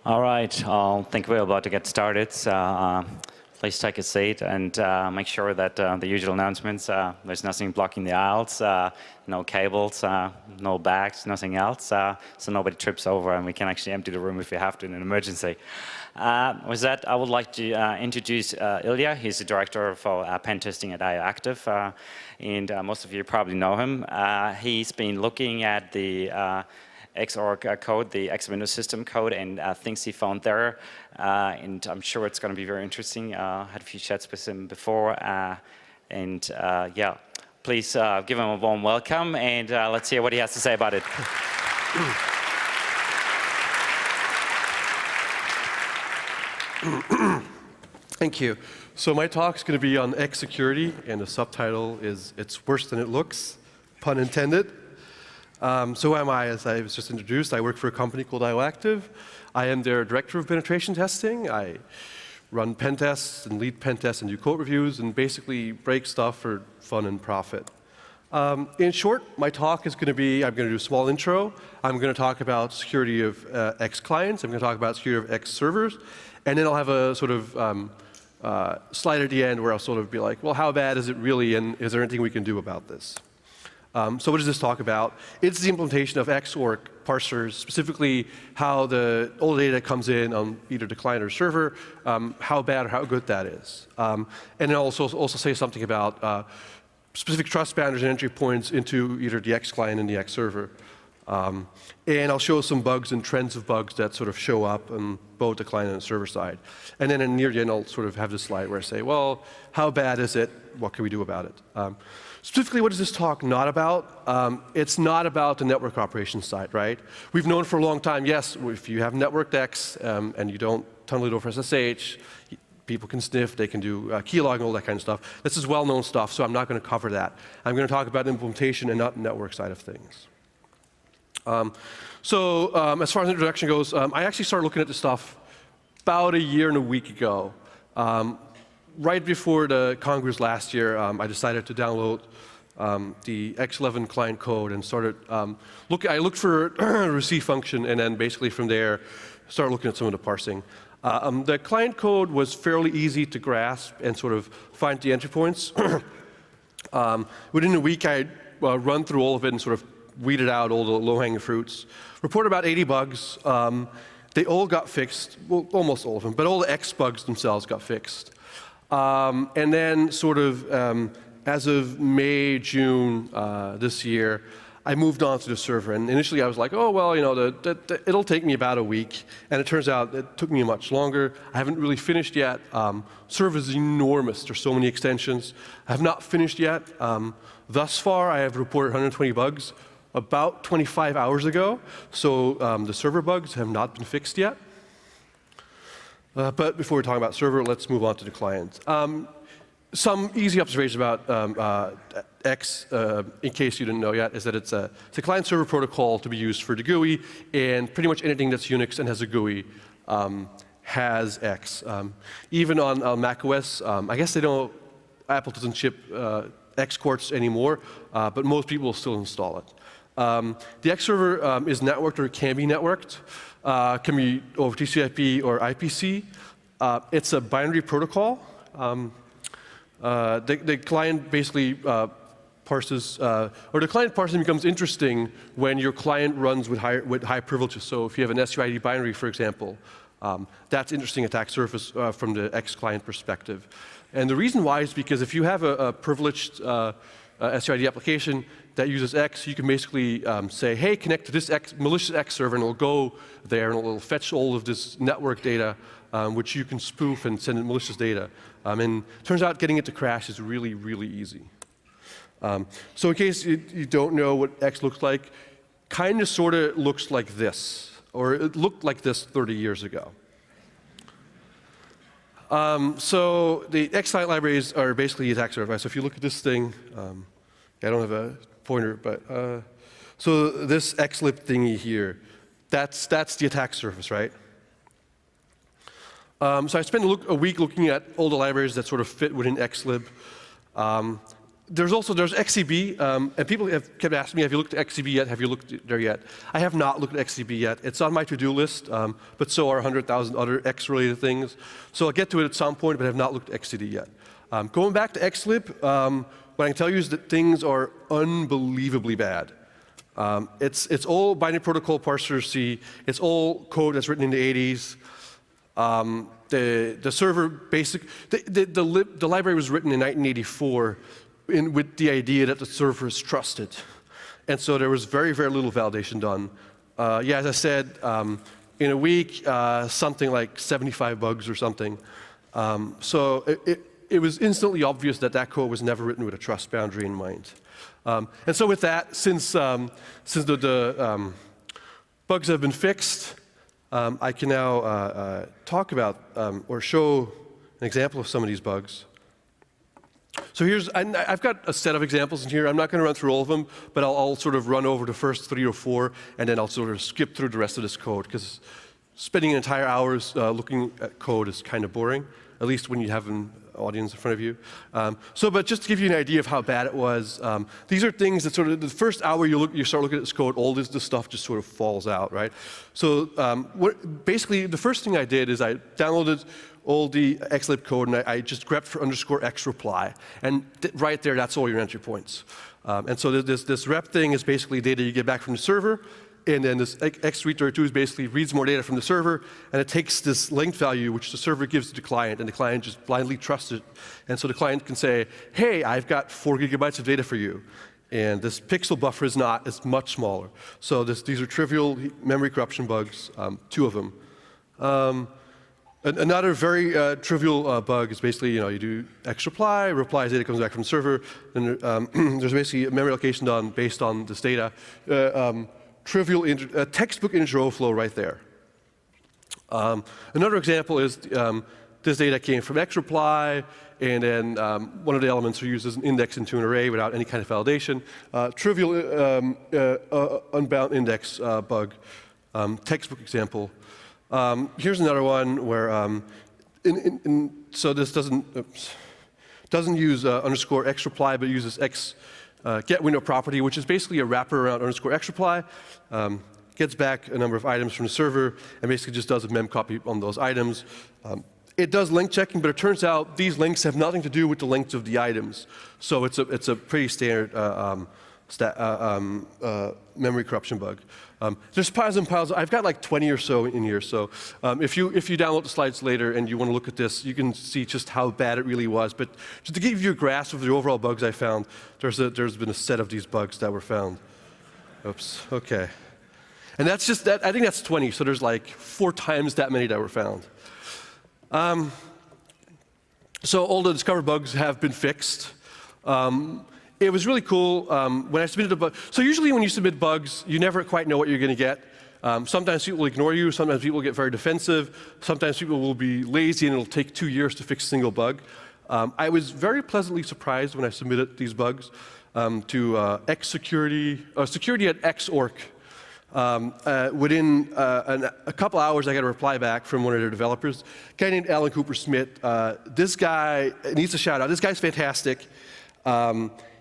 All right, I think we're about to get started. Please take a seat and make sure that the usual announcements, there's nothing blocking the aisles, no cables, no bags, nothing else, so nobody trips over and we can actually empty the room if we have to in an emergency. With that, I would like to introduce Ilya. He's the director for pen testing at IO Active, and most of you probably know him. He's been looking at the Xorg code, the X Windows system code, and things he found there. And I'm sure it's going to be very interesting. Had a few chats with him before. Yeah, please give him a warm welcome, and let's hear what he has to say about it. Thank you. So my talk's going to be on X security, and the subtitle is "It's Worse Than It Looks," pun intended. So who am I? As I was just introduced, I work for a company called IO Active. I am their director of penetration testing. I run pen tests and lead pen tests and do code reviews and basically break stuff for fun and profit. In short, my talk is going to be, I'm going to do a small intro. I'm going to talk about security of X clients. I'm going to talk about security of X servers. And then I'll have a sort of slide at the end where I'll sort of be like, well, how bad is it really, and is there anything we can do about this? So what does this talk about? It's the implementation of Xorg parsers, specifically how all the data comes in on either the client or server, how bad or how good that is. And then I'll also say something about specific trust boundaries and entry points into either the X client and the X server. And I'll show some bugs and trends of bugs that sort of show up on both the client and the server side. And then near the end, I'll sort of have this slide where I say, well, how bad is it? What can we do about it? Specifically, what is this talk not about? It's not about the network operations side, right? We've known for a long time, yes, if you have networked X and you don't tunnel it over SSH, people can sniff, they can do keylogging, all that kind of stuff. This is well-known stuff, so I'm not going to cover that. I'm going to talk about implementation and not the network side of things. As far as introduction goes, I actually started looking at this stuff about a year and a week ago. Right before the Congress last year, I decided to download the X11 client code and started I looked for a receive function, and then basically from there started looking at some of the parsing. The client code was fairly easy to grasp and sort of find the entry points. Within a week, I run through all of it and sort of weeded out all the low-hanging fruits. Reported about 80 bugs. They all got fixed, well, almost all of them, but all the X bugs themselves got fixed. And then sort of as of May, June this year, I moved on to the server. And initially I was like, oh, well, you know, it'll take me about a week. And it turns out it took me much longer. I haven't really finished yet. Server is enormous. There's so many extensions. I have not finished yet. Thus far, I have reported 120 bugs about 25 hours ago. So the server bugs have not been fixed yet. But before we talk about server, let's move on to the client. Some easy observations about X, in case you didn't know yet, is that it's a client-server protocol to be used for the GUI, and pretty much anything that's Unix and has a GUI has X. Even on macOS, I guess Apple doesn't ship X quartz anymore, but most people will still install it. The X server is networked or can be networked. Can be over TCP or IPC. It's a binary protocol. The client basically parses, or the client parsing becomes interesting when your client runs with high privileges. So if you have an SUID binary, for example, that's interesting attack surface from the X client perspective. And the reason why is because if you have a privileged SUID application that uses X, you can basically say, hey, connect to this malicious X server, and it'll go there, and it'll fetch all of this network data, which you can spoof and send it malicious data. And it turns out getting it to crash is really, really easy. So in case you don't know what X looks like, kind of sort of looks like this, or it looked like this 30 years ago. So the X client libraries are basically attack surface. So if you look at this thing, I don't have a pointer, but so this xlib thingy here, that's the attack surface, right? So I spent a week looking at all the libraries that sort of fit within xlib. there's XCB, and people have kept asking me, have you looked at XCB yet? Have you looked there yet? I have not looked at XCB yet. It's on my to-do list, but so are 100,000 other X-related things. So I'll get to it at some point, but I have not looked at XCD yet. Going back to XLib, what I can tell you is that things are unbelievably bad. It's all binary protocol parser C. It's all code that's written in the 80s. The server the library was written in 1984 with the idea that the server is trusted. And so there was very, very little validation done. Yeah, as I said, in a week, something like 75 bugs or something. So it was instantly obvious that that code was never written with a trust boundary in mind. And so with that, since the bugs have been fixed, I can now talk about or show an example of some of these bugs. So I've got a set of examples in here. I'm not going to run through all of them, but I'll sort of run over the first 3 or 4, and then I'll sort of skip through the rest of this code, because spending entire hours looking at code is kind of boring, at least when you have an audience in front of you. But just to give you an idea of how bad it was, these are things that sort of the first hour you start looking at this code, all this stuff just sort of falls out, right? So basically, the first thing I did is I downloaded all the XLib code, and I just grabbed for _x reply. And right there, that's all your entry points. And so this rep thing is basically data you get back from the server, and then this x332 is basically reads more data from the server, and it takes this length value, which the server gives to the client, and the client just blindly trusts it. And so the client can say, hey, I've got 4 gigabytes of data for you. And this pixel buffer is not, it's much smaller. So these are trivial memory corruption bugs, 2 of them. Another very trivial bug is basically, you do X reply, replies data comes back from the server, and there's basically a memory allocation done based on this data. Trivial textbook integer overflow right there. Another example is this data came from X reply, and then one of the elements are used as an index into an array without any kind of validation. Trivial unbound index bug, textbook example. Here's another one where, so this doesn't use _x reply, but uses x get window property, which is basically a wrapper around _x reply. Gets back a number of items from the server, and basically just does a mem copy on those items. It does link checking, but it turns out these links have nothing to do with the length of the items. So it's a pretty standard memory corruption bug. There's piles and piles. I've got like 20 or so in here. So if you download the slides later and you want to look at this, you can see just how bad it really was. But just to give you a grasp of the overall bugs I found, there's been a set of these bugs that were found. Oops. Okay. And that's just that. I think that's 20. So there's like 4 times that many that were found. So all the discovered bugs have been fixed. It was really cool when I submitted a bug. So usually when you submit bugs, you never quite know what you're going to get. Sometimes people will ignore you. Sometimes people will get very defensive. Sometimes people will be lazy, and it'll take 2 years to fix a single bug. I was very pleasantly surprised when I submitted these bugs to security at XORC. Within a couple hours, I got a reply back from one of their developers, a guy named Alan Cooper-Smith. This guy needs a shout out. This guy's fantastic.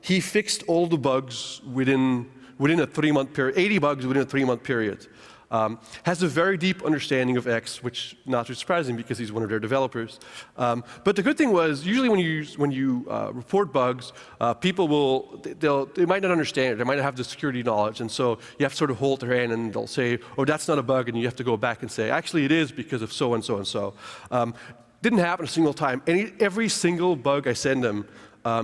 He fixed all the bugs within a 3-month period, 80 bugs within a 3-month period. Has a very deep understanding of X, which not too surprising because he's one of their developers. But the good thing was, usually when you report bugs, people they might not understand it, they might not have the security knowledge, and so you have to sort of hold their hand, and they'll say, "Oh, that's not a bug," and you have to go back and say, "Actually, it is because of so and so and so." Didn't happen a single time. Every single bug I send him,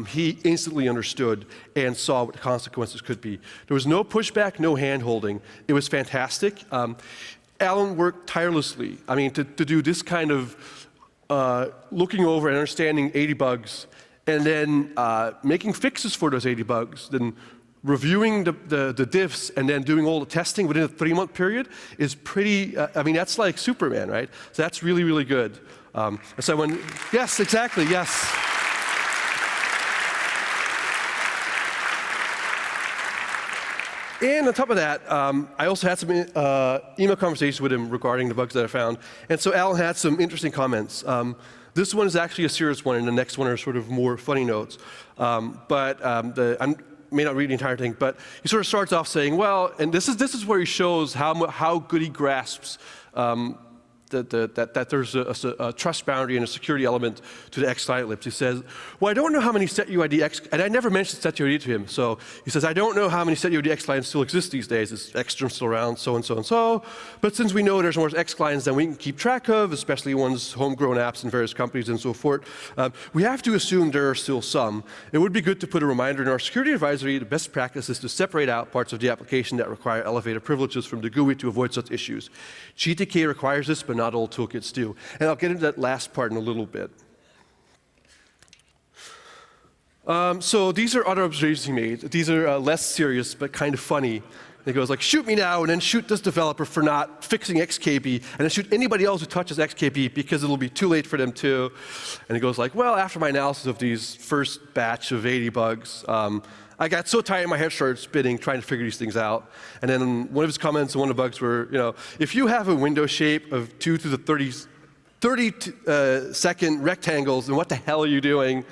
he instantly understood and saw what the consequences could be. There was no pushback, no hand-holding. It was fantastic. Alan worked tirelessly. I mean, to do this kind of looking over and understanding 80 bugs, and then making fixes for those 80 bugs, then reviewing the diffs, and then doing all the testing within a 3-month period is pretty, I mean, that's like Superman, right? So that's really, really good. Yes, exactly, yes. And on top of that, I also had some email conversations with him regarding the bugs that I found. And so Alan had some interesting comments. This one is actually a serious one, and the next one are sort of more funny notes. I may not read the entire thing, but he sort of starts off saying, well, and this is where he shows how good he grasps that there's a trust boundary and a security element to the X-Client libs. He says, well, I don't know how many setuid X, and I never mentioned setuid to him, so he says, I don't know how many setuid X clients still exist these days. Is Xterm still around, so and so and so, but since we know there's more X clients than we can keep track of, especially ones homegrown apps in various companies and so forth, we have to assume there are still some. It would be good to put a reminder in our security advisory. The best practice is to separate out parts of the application that require elevated privileges from the GUI to avoid such issues. GTK requires this, but not all toolkits do. And I'll get into that last part in a little bit. So these are other observations he made. These are less serious, but kind of funny. He goes like, shoot me now, and then shoot this developer for not fixing XKB, and then shoot anybody else who touches XKB because it'll be too late for them too. And he goes like, well, after my analysis of these first batch of 80 bugs, I got so tired, my head started spinning trying to figure these things out. And then one of his comments on one of the bugs were, if you have a window shape of 2 to the 30 second rectangles, then what the hell are you doing?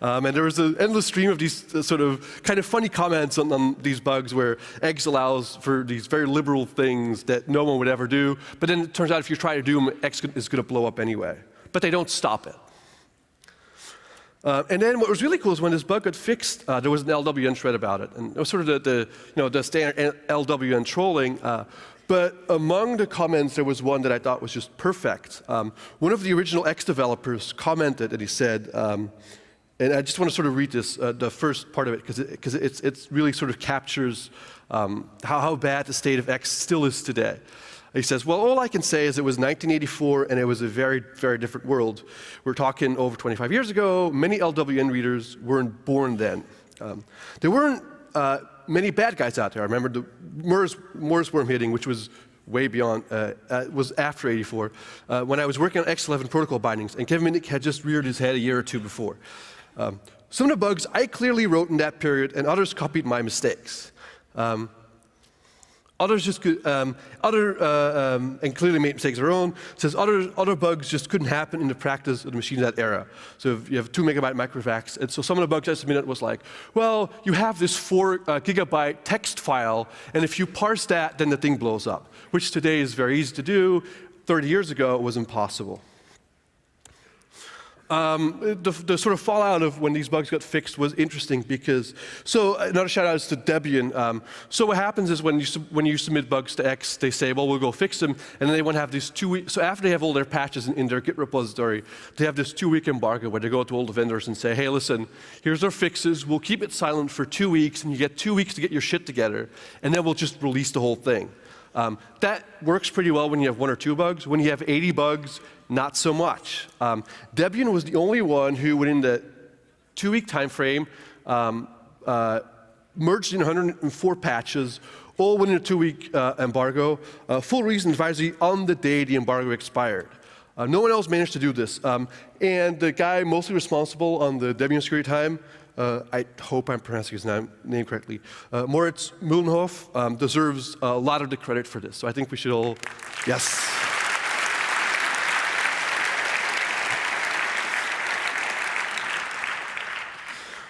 And there was an endless stream of these sort of kind of funny comments on these bugs where Eggs allows for these very liberal things that no one would ever do. But then it turns out if you try to do them, X is going to blow up anyway. But they don't stop it. And then what was really cool is when this bug got fixed, there was an LWN thread about it. And it was sort of the standard LWN trolling. But among the comments, there was one that I thought was just perfect. One of the original X developers commented, and he said, and I just want to sort of read this, the first part of it, because it really sort of captures how bad the state of X still is today. He says, well, all I can say is it was 1984, and it was a very, very different world. We're talking over 25 years ago. Many LWN readers weren't born then. There weren't many bad guys out there. I remember the Moore's worm hitting, which was way beyond, was after 84, when I was working on X11 protocol bindings, and Kevin Mitnick had just reared his head a year or two before. Some of the bugs I clearly wrote in that period, and others copied my mistakes. Others just could, and clearly made mistakes of their own. Says other bugs just couldn't happen in the practice of the machine in that era. So if you have 2 megabyte microfax, and so some of the bugs I submitted was like, well, you have this 4 gigabyte text file, and if you parse that, then the thing blows up, which today is very easy to do. 30 years ago, it was impossible. The sort of fallout of when these bugs got fixed was interesting because, so another shout out is to Debian. So what happens is when you submit bugs to X, they say, well, we'll go fix them, and then they want to have these 2 weeks, so after they have all their patches in their Git repository, they have this 2-week embargo where they go to all the vendors and say, hey, listen, here's our fixes, we'll keep it silent for 2 weeks, and you get 2 weeks to get your shit together, and then we'll just release the whole thing. That works pretty well when you have 1 or 2 bugs. When you have 80 bugs, not so much. Debian was the only one who, within the 2-week time frame, merged in 104 patches, all within a 2-week embargo, full reason advisory on the day the embargo expired. No one else managed to do this. And the guy mostly responsible on the Debian security time, I hope I'm pronouncing his name correctly, Moritz Mühlenhof, deserves a lot of the credit for this. So I think we should all, yes.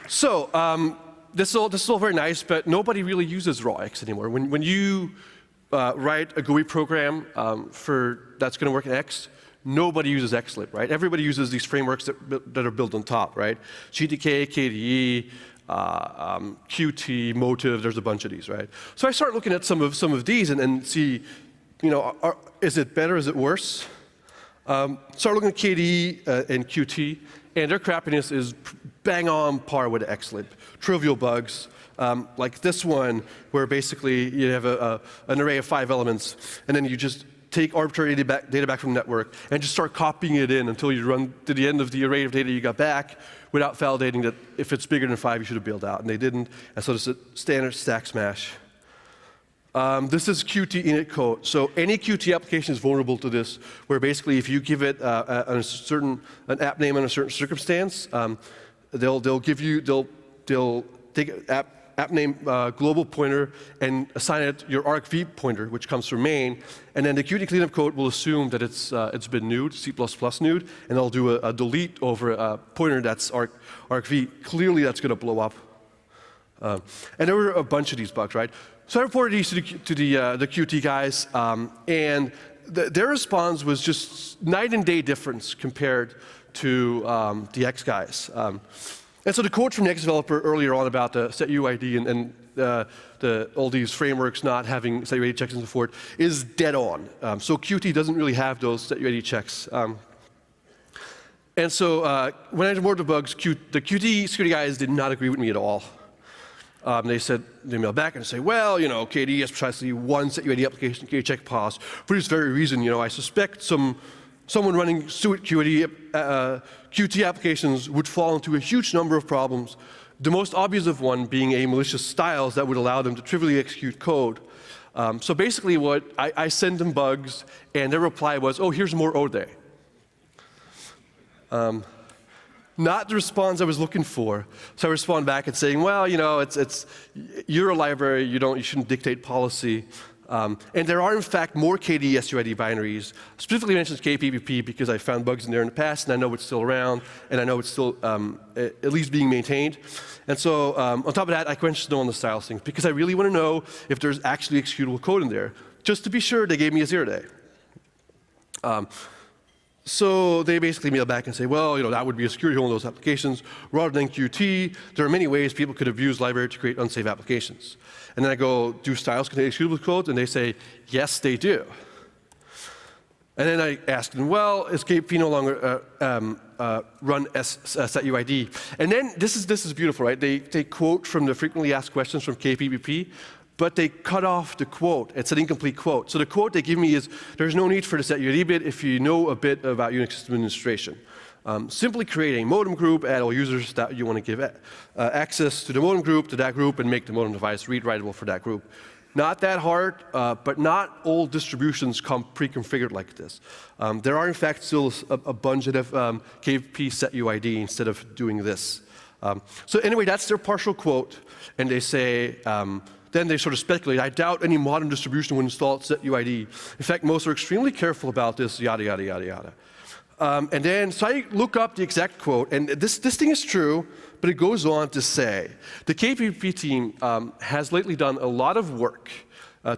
So this is all very nice, but nobody really uses RawX anymore. When you write a GUI program that's going to work in X, nobody uses XLib, right? Everybody uses these frameworks that are built on top, right? GTK, KDE, Qt, Motive, there's a bunch of these, right? So I start looking at some of these and see, is it better, is it worse? Start looking at KDE and Qt, and their crappiness is bang on par with XLib. Trivial bugs, like this one, where basically you have an array of 5 elements, and then you just take arbitrary data back from the network and just start copying it in until you run to the end of the array of data you got back without validating that if it's bigger than 5, you should have bailed out. And they didn't, and so it's a standard stack smash. This is Qt init code. So any Qt application is vulnerable to this, where basically if you give it an app name in a certain circumstance, they'll take app app name global pointer and assign it your argv pointer, which comes from main, and then the Qt cleanup code will assume that it's been newed, C++ newed, and they'll do a delete over a pointer that's argv. Clearly, that's going to blow up. And there were a bunch of these bugs, right? So I reported these to the Qt guys, and their response was just night and day difference compared to the X guys. And so the quote from the X developer earlier on about the setuid and all these frameworks not having setuid checks and so forth is dead on. So Qt doesn't really have those setuid checks. And so when I reported the bugs, the Qt security guys did not agree with me at all. They mailed back and say, well, you know, KDE has precisely one setuid application, KDE check pause. For this very reason, you know, I suspect someone running suit Qt applications would fall into a huge number of problems. The most obvious of one being a malicious styles that would allow them to trivially execute code. So basically, what I send them bugs, and their reply was, oh, here's more Ode. Not the response I was looking for. So I respond back and saying, well, you know, you're a library, you shouldn't dictate policy. And there are, in fact, more KDE SUID binaries. Specifically mentions KPPP because I found bugs in there in the past, and I know it's still around, and I know it's still at least being maintained. And so on top of that, I questioned on the styles thing because I really want to know if there's actually executable code in there. Just to be sure, they gave me a 0-day. So they basically mail back and say, well, you know, that would be a security hole in those applications. Rather than Qt, there are many ways people could abuse library to create unsafe applications. And then I go, do styles contain executable code? And they say, yes, they do. And then I ask them, well, is KP no longer run setuid? And then this is beautiful, right? They quote from the frequently asked questions from KPPP, but they cut off the quote. It's an incomplete quote. So the quote they give me is, there's no need for the setuid bit if you know a bit about Unix system administration. Simply create a modem group, add all users that you want to give access to the modem group, to that group, and make the modem device read-writable for that group. Not that hard, but not all distributions come pre-configured like this. There are, in fact, still a bunch that have KP setuid instead of doing this. So anyway, that's their partial quote, and they say, then they sort of speculate, I doubt any modern distribution would install setuid. In fact, most are extremely careful about this, yada, yada, yada, yada. And then, so I look up the exact quote, and this thing is true, but it goes on to say, the KPP team has lately done a lot of work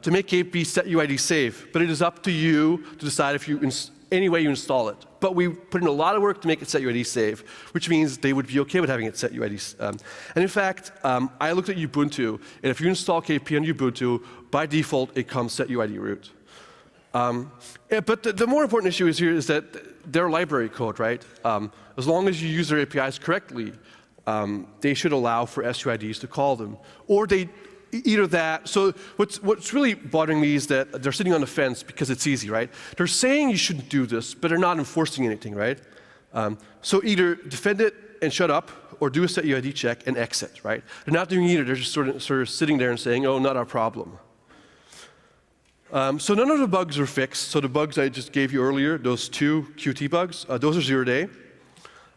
to make KP setuid safe, but it is up to you to decide if you, any way you install it. But we put in a lot of work to make it setuid safe, which means they would be okay with having it setuid. And in fact, I looked at Ubuntu, and if you install KP on Ubuntu, by default, it comes setuid root. But the more important issue is here is that their library code, right? As long as you use their APIs correctly, they should allow for SUIDs to call them. Or they, either that, so what's really bothering me is that they're sitting on the fence because it's easy, right? They're saying you shouldn't do this, but they're not enforcing anything, right? So either defend it and shut up, or do a setuid check and exit, right? They're not doing either, they're just sort of sitting there and saying, oh, not our problem. So none of the bugs are fixed. So the bugs I just gave you earlier, those 2 Qt bugs, those are 0-day.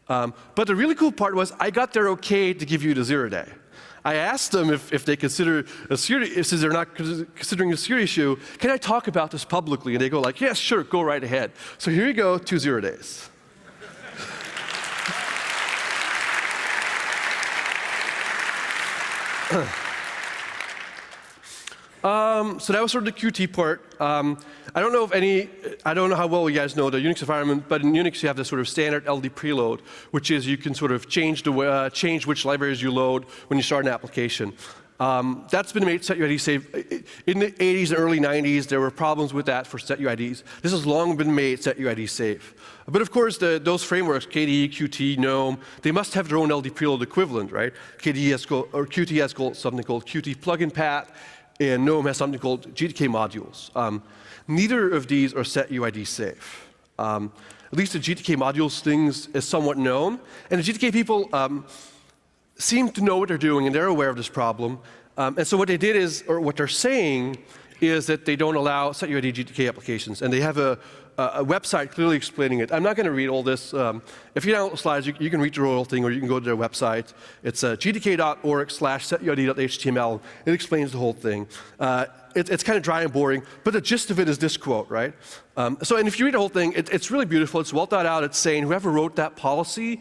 But the really cool part was I got their okay to give you the 0-day. I asked them if they consider a security, since they're not considering a security issue, can I talk about this publicly? And they go like, yes, sure, go right ahead. So here you go, 2 0-days. So that was sort of the Qt part. I don't know how well you guys know the Unix environment, but in Unix you have this sort of standard LD preload, which is you can sort of change which libraries you load when you start an application. That's been made setuid safe. In the 80s and early 90s, there were problems with that for setuids. This has long been made setuid safe. But of course, those frameworks, KDE, Qt, GNOME, they must have their own LD preload equivalent, right? KDE has Qt has something called Qt plugin path, and GNOME has something called GTK modules. Neither of these are setuid safe. At least the GTK modules things is somewhat known, and the GTK people seem to know what they're doing, and they're aware of this problem. And so what they did is, or what they're saying, is that they don't allow setuid GTK applications, and they have a website clearly explaining it. I'm not going to read all this. If you download the slides, you can read the whole thing, or you can go to their website. It's gtk.org/setuid.html. It explains the whole thing. It's kind of dry and boring, but the gist of it is this quote, right? And if you read the whole thing, it's really beautiful. It's well thought out. It's saying whoever wrote that policy,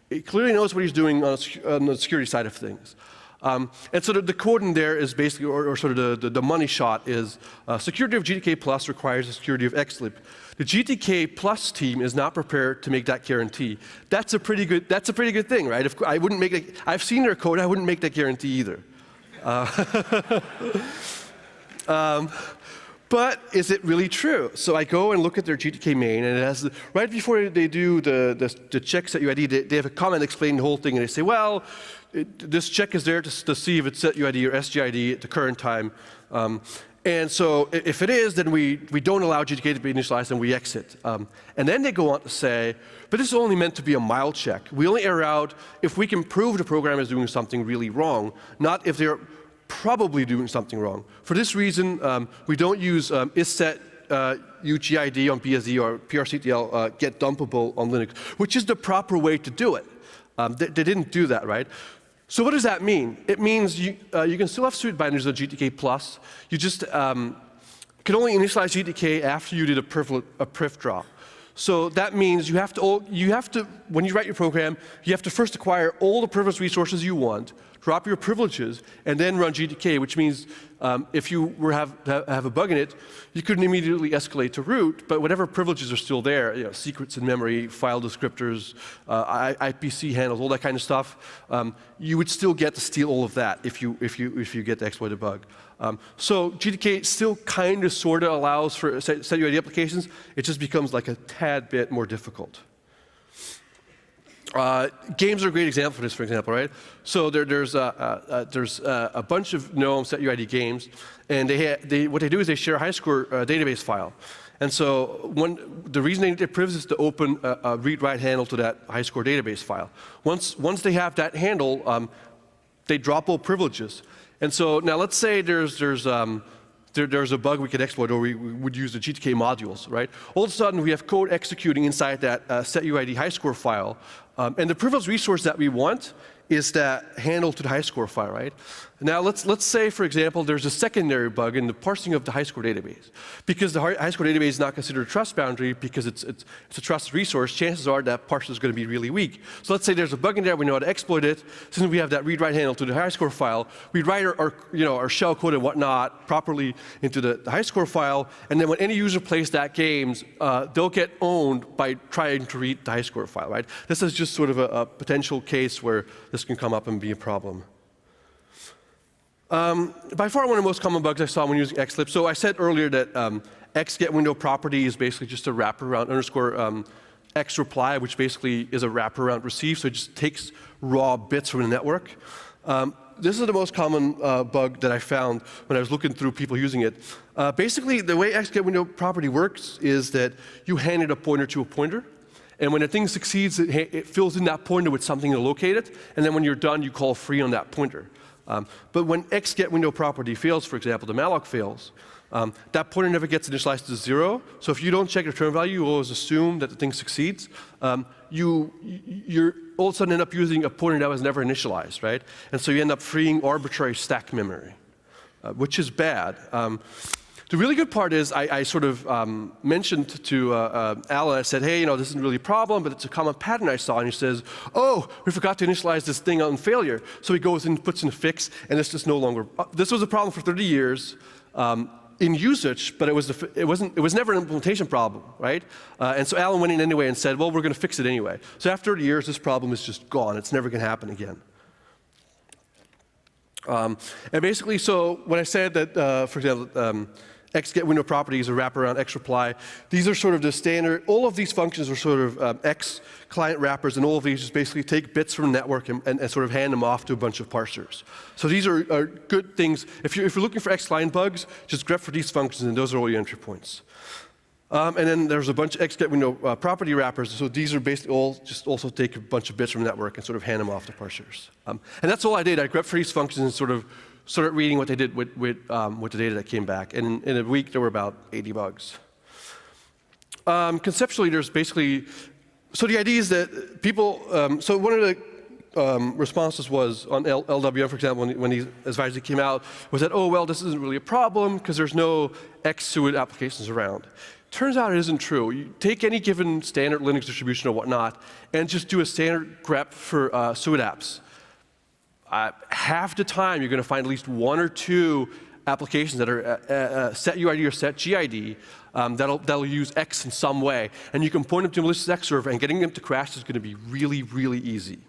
it clearly knows what he's doing on the security side of things. And so the quote in there is basically, or sort of the money shot is, security of GTK Plus requires the security of XLib. The GTK Plus team is not prepared to make that guarantee. That's a pretty good thing, right? If I wouldn't make it, I've seen their code, I wouldn't make that guarantee either. But is it really true? So I go and look at their GTK main, and it has, right before they do the check SetUID, they have a comment explaining the whole thing, and they say, well, this check is there to see if it's SetUID or SGID at the current time. And so if it is, then we don't allow GTK to be initialized and we exit. And then they go on to say, but this is only meant to be a mild check. We only error out if we can prove the program is doing something really wrong, not if they're probably doing something wrong. For this reason, we don't use isset UGID on BSD or PRCTL get dumpable on Linux, which is the proper way to do it. They didn't do that, right? So what does that mean? It means you can still have suited binders on GTK Plus. You just can only initialize GTK after you did a priv drop. So that means you have to, when you write your program, you have to first acquire all the privileged resources you want, drop your privileges, and then run GTK, which means if you were have a bug in it, you couldn't immediately escalate to root, but whatever privileges are still there, you know, secrets in memory, file descriptors, IPC handles, all that kind of stuff, you would still get to steal all of that if you get to exploit a bug. So GTK still kind of sort of allows for SetUID applications. It just becomes like a tad bit more difficult. Games are a great example for this, for example, right? So there's a bunch of GNOME SetUID games, and what they do is they share a high-score database file. And so the reason they need their privs is to open a read-write handle to that high-score database file. Once they have that handle, they drop all privileges. And so now let's say there's a bug we could exploit, or we would use the GTK modules, right? All of a sudden, we have code executing inside that SetUID high-score file, and the privileged resource that we want is that handle to the high-score file, right? Now let's say, for example, there's a secondary bug in the parsing of the high-score database. Because the high-score database is not considered a trust boundary because it's a trusted resource, chances are that parser is going to be really weak. So let's say there's a bug in there, we know how to exploit it. Since we have that read-write handle to the high-score file, we write our shell code and whatnot properly into the high-score file, and then when any user plays that game, they'll get owned by trying to read the high-score file, right? This is just sort of a potential case where this can come up and be a problem. By far one of the most common bugs I saw when using XLib. So I said earlier that xGetWindowProperty is basically just a wraparound underscore xReply, which basically is a wraparound receive. So it just takes raw bits from the network. This is the most common bug that I found when I was looking through people using it. Basically, the way xGetWindowProperty works is that you hand it a pointer to a pointer. And when a thing succeeds, it fills in that pointer with something to locate it. And then when you're done, you call free on that pointer. But when xGetWindowProperty fails, for example, the malloc fails, that pointer never gets initialized to 0. So if you don't check the return value, you always assume that the thing succeeds. You're all of a sudden end up using a pointer that was never initialized, right? And so you end up freeing arbitrary stack memory, which is bad. The really good part is I sort of mentioned to Alan, I said, hey, this isn't really a problem, but it's a common pattern I saw. And he says, oh, we forgot to initialize this thing on failure. So he goes and puts in a fix, and it's just no longer. This was a problem for 30 years in usage, but it was never an implementation problem, right? And so Alan went in anyway and said, well, we're going to fix it anyway. So after 30 years, this problem is just gone. It's never going to happen again. And basically, so when I said that, for example, xGetWindowProperty is a wraparound xReply. These are sort of the standard. All of these functions are sort of X client wrappers, and all of these just basically take bits from the network and sort of hand them off to a bunch of parsers. So these are good things. If you're looking for X client bugs, just grep for these functions, and those are all your entry points. And then there's a bunch of xGetWindowProperty wrappers. So these are basically all just also take a bunch of bits from the network and sort of hand them off to parsers. And that's all I did. I grep for these functions and sort of started reading what they did with the data that came back. And in a week, there were about 80 bugs. Conceptually, there's basically, so the idea is that people, so one of the responses was on LWM, for example, when the advisory came out, was that, oh, well, this isn't really a problem because there's no XSUIT applications around. Turns out it isn't true. You take any given standard Linux distribution or whatnot and just do a standard grep for SUIT apps. Half the time, you're going to find at least one or two applications that are set UID or set GID that'll use X in some way. And you can point them to a malicious X server, and getting them to crash is going to be really, really easy.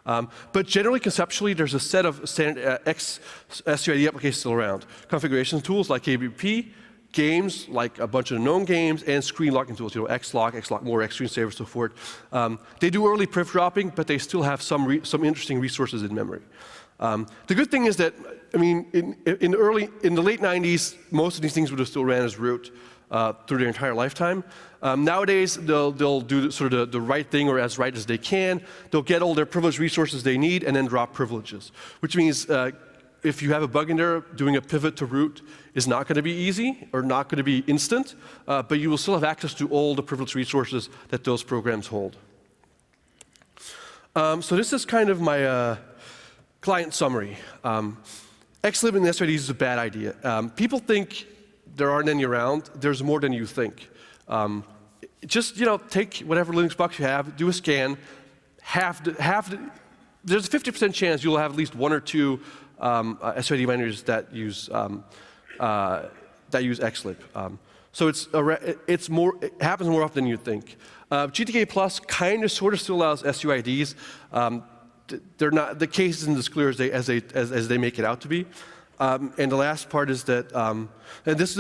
But generally, conceptually, there's a set of standard X SUID applications still around. Configuration tools like KBP, games like a bunch of known games, and screen locking tools, XLock, XLock More, Xscreensaver, so forth. They do early priv dropping, but they still have some interesting resources in memory. The good thing is that, I mean, in the late 90s, most of these things would have still ran as root through their entire lifetime. Nowadays, they'll do sort of the right thing, or as right as they can. They'll get all their privileged resources they need and then drop privileges, which means if you have a bug in there, doing a pivot to root is not going to be easy or not going to be instant, but you will still have access to all the privileged resources that those programs hold. So this is kind of my client summary. Xlib and SUIDs is a bad idea. People think there aren't any around. There's more than you think. Just take whatever Linux box you have, do a scan. There's a 50% chance you'll have at least one or two SUID binaries that use Xlib. So it happens more often than you think. GTK Plus kind of sort of still allows SUIDs. They're not, the case isn't as clear as they make it out to be. And the last part is that, and this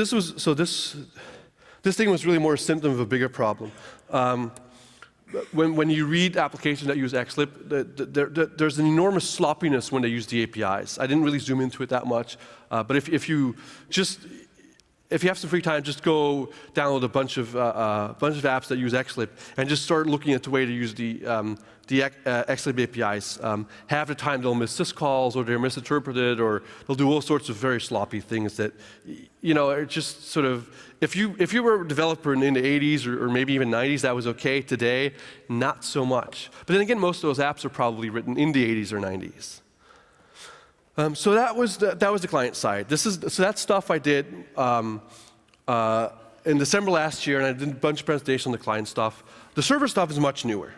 thing was really more a symptom of a bigger problem. When you read applications that use Xlib, there's an enormous sloppiness when they use the APIs. I didn't really zoom into it that much, but if you have some free time, just go download a bunch of apps that use Xlib and just start looking at the way to use the Xlib APIs. Half the time they'll miss syscalls, or they're misinterpreted, or they'll do all sorts of very sloppy things that, are just sort of, if you were a developer in the 80s or maybe even 90s, that was okay. Today, not so much. But then again, most of those apps are probably written in the 80s or 90s. So that was the client side. So that stuff I did in December last year, and I did a bunch of presentations on the client stuff. The server stuff is much newer.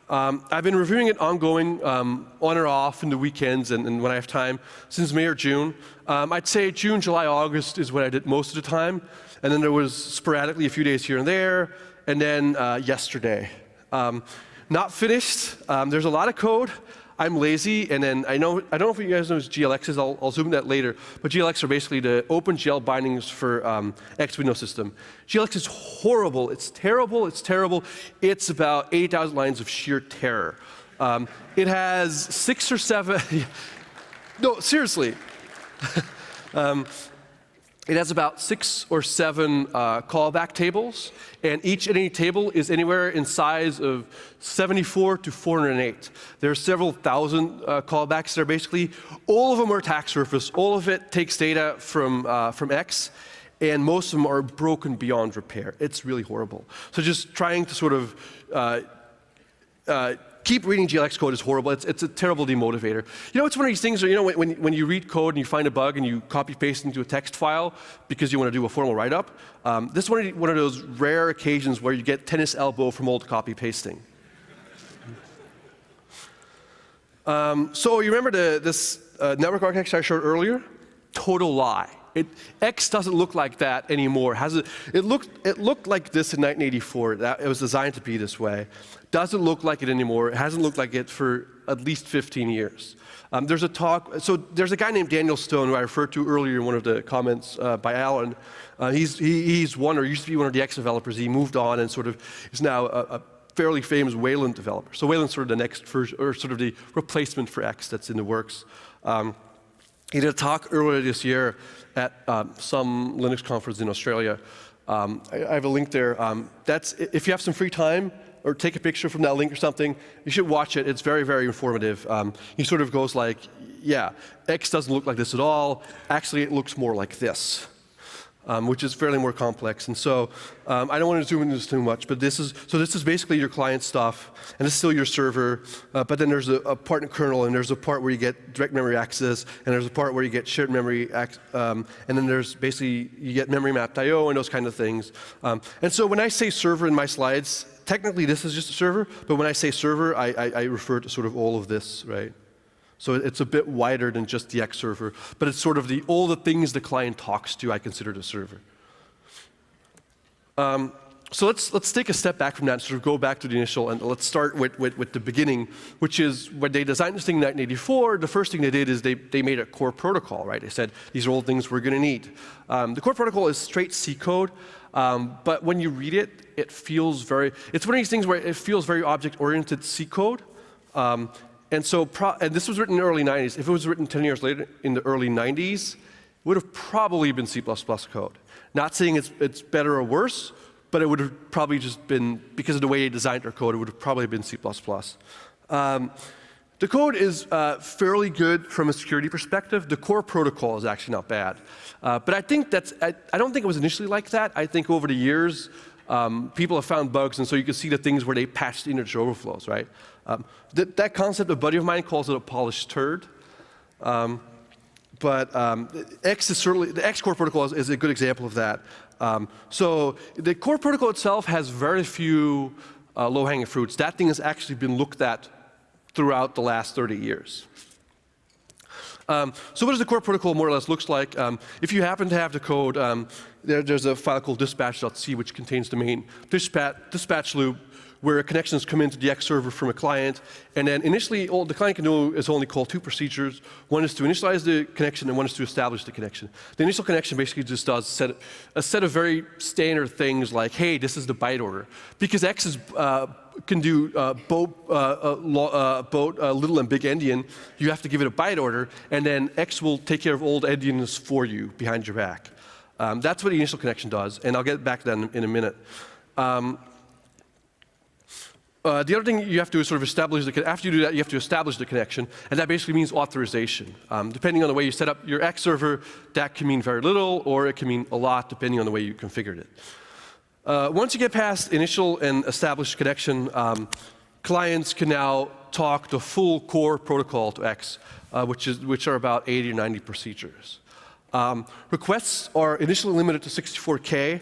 I've been reviewing it ongoing, on or off in the weekends and when I have time, since May or June. I'd say June, July, August is what I did most of the time. And then there was sporadically a few days here and there, and then yesterday. Not finished. There's a lot of code. I'm lazy, and then I don't know if you guys know what GLX is. I'll zoom that later. But GLX are basically the OpenGL bindings for X Windows system. GLX is horrible. It's terrible. It's terrible. It's about 8,000 lines of sheer terror. It has 6 or 7. No, seriously. It has about 6 or 7 callback tables, and each and any table is anywhere in size of 74 to 408. There are several thousand callbacks there, basically. All of them are attack surface. All of it takes data from X, and most of them are broken beyond repair. It's really horrible. So just trying to sort of keep reading GLX code is horrible. It's a terrible demotivator. It's one of these things where, when you read code and you find a bug and you copy-paste into a text file because you want to do a formal write-up, this is one of those rare occasions where you get tennis elbow from old copy-pasting. So you remember this network architecture I showed earlier? Total lie. X doesn't look like that anymore. It looked like this in 1984. It was designed to be this way. Doesn't look like it anymore. It hasn't looked like it for at least 15 years. There's a guy named Daniel Stone who I referred to earlier in one of the comments by Alan. He's one, or used to be one of the X developers. He moved on and sort of is now a fairly famous Wayland developer. So Wayland's sort of the next version, or sort of the replacement for X that's in the works. He did a talk earlier this year at some Linux conference in Australia. I have a link there. If you have some free time, or take a picture from that link or something, you should watch it. It's very, very informative. He sort of goes like, yeah, X doesn't look like this at all. Actually, it looks more like this. which is fairly more complex. And so I don't want to zoom into this too much, but this is basically your client stuff, and it's still your server, but then there's a part in kernel, and there's a part where you get direct memory access, and there's a part where you get shared memory, and then there's basically, you get memory mapped I/O and those kind of things. And so when I say server in my slides, technically this is just a server, but when I say server, I refer to sort of all of this, right? So it's a bit wider than just the X server, but it's sort of all the things the client talks to, I consider the server. So let's take a step back from that and sort of go back to the initial, and let's start with the beginning, which is when they designed this thing in 1984, the first thing they did is they made a core protocol, right? They said, these are all things we're going to need. The core protocol is straight C code, but when you read it, it's one of these things where it feels very object-oriented C code. And this was written in the early 90s. If it was written 10 years later in the early 90s, it would have probably been C++ code. Not saying it's better or worse, but it would have probably just been, because of the way they designed their code, it would have probably been C++. The code is fairly good from a security perspective. The core protocol is actually not bad. But I think I don't think it was initially like that. I think over the years, people have found bugs, and so you can see the things where they patched integer overflows, right? That concept, a buddy of mine calls it a polished turd. But X is certainly, the X core protocol is a good example of that. So the core protocol itself has very few low-hanging fruits. That thing has actually been looked at throughout the last 30 years. So what does the core protocol more or less looks like? If you happen to have the code, there's a file called dispatch.c which contains the main dispatch loop where connections come into the X server from a client, and then initially all the client can do is only call two procedures. One is to initialize the connection, and one is to establish the connection. The initial connection basically just does a set of very standard things like, hey, this is the byte order. Because X can do both little and big endian, you have to give it a byte order, and then X will take care of all the endians for you behind your back. That's what the initial connection does, and I'll get back to that in a minute. The other thing you have to do is sort of establish after you do that, you have to establish the connection, and that basically means authorization. Depending on the way you set up your X server, that can mean very little, or it can mean a lot, depending on the way you configured it. Once you get past initial and established connection, clients can now talk the full core protocol to X, which are about 80 or 90 procedures. Requests are initially limited to 64K.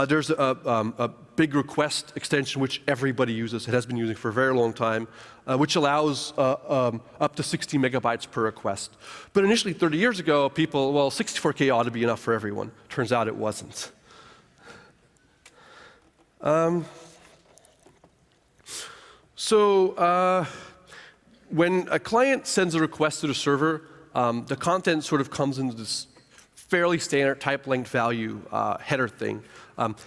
There's a big request extension which everybody uses. It has been using for a very long time, which allows up to 60 megabytes per request. But initially, 30 years ago, people, well, 64K ought to be enough for everyone. Turns out it wasn't. When a client sends a request to the server, the content sort of comes into this fairly standard type length value header thing.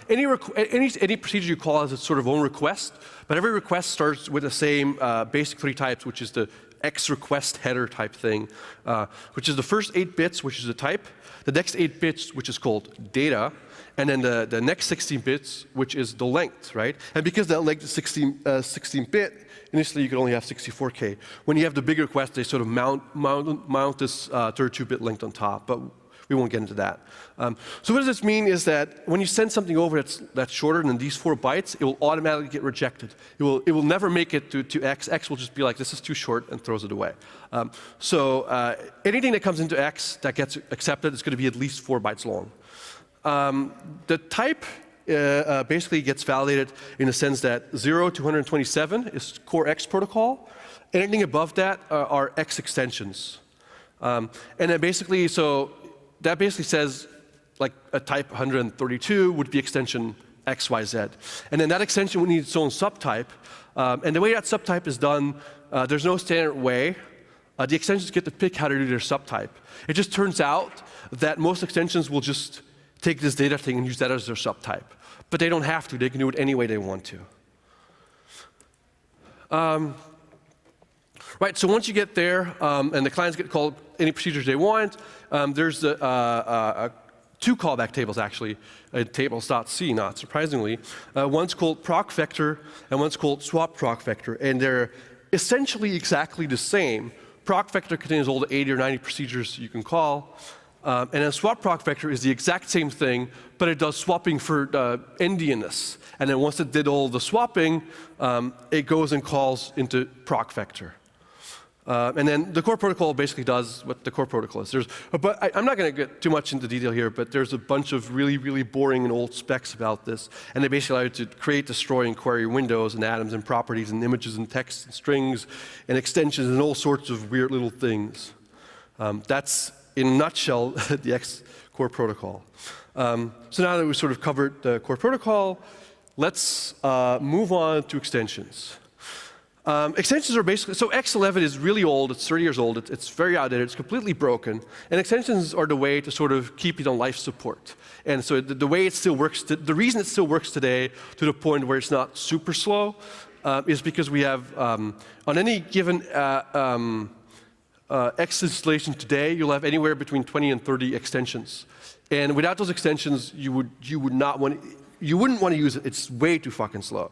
Any procedure you call has its sort of own request, but every request starts with the same basic three types, which is the X request header type thing, which is the first 8 bits, which is the type, the next 8 bits, which is called data, and then the next 16 bits, which is the length, right? And because that length is 16-bit, initially you could only have 64K. When you have the big request, they sort of mount this 32-bit length on top, but we won't get into that. So what does this mean is that when you send something over that's shorter than these 4 bytes, it will automatically get rejected. It will never make it to X. X will just be like, this is too short, and throws it away. Anything that comes into X that gets accepted is going to be at least 4 bytes long. The type basically gets validated in the sense that 0 to 127 is core X protocol. Anything above that are X extensions. And then basically, that basically says, like a type 132 would be extension XYZ. And then that extension would need its own subtype. And the way that subtype is done, there's no standard way. The extensions get to pick how to do their subtype. It just turns out that most extensions will just take this data thing and use that as their subtype. But they don't have to. They can do it any way they want to. Right, so once you get there, and the clients get called any procedures they want, there's 2 callback tables, actually, tables.c, not surprisingly. One's called proc vector, and one's called swap proc vector, and they're essentially exactly the same. Proc vector contains all the 80 or 90 procedures you can call. And a swap proc vector is the exact same thing, but it does swapping for endianness. And then once it did all the swapping, it goes and calls into proc vector. And then the core protocol basically does what the core protocol is. I'm not going to get too much into detail here, but there's a bunch of really, really boring and old specs about this. And they basically allow you to create, destroy, and query windows and atoms and properties and images and text and strings and extensions and all sorts of weird little things. That's, in a nutshell, the X core protocol. So now that we've sort of covered the core protocol, let's move on to extensions. Extensions are basically, so X11 is really old, it's 30 years old, it's very outdated, it's completely broken, and extensions are the way to sort of keep it on life support. And so the way it still works, the reason it still works today to the point where it's not super slow is because we have, on any given X installation today, you'll have anywhere between 20 and 30 extensions. And without those extensions, you wouldn't want to use it, it's way too fucking slow.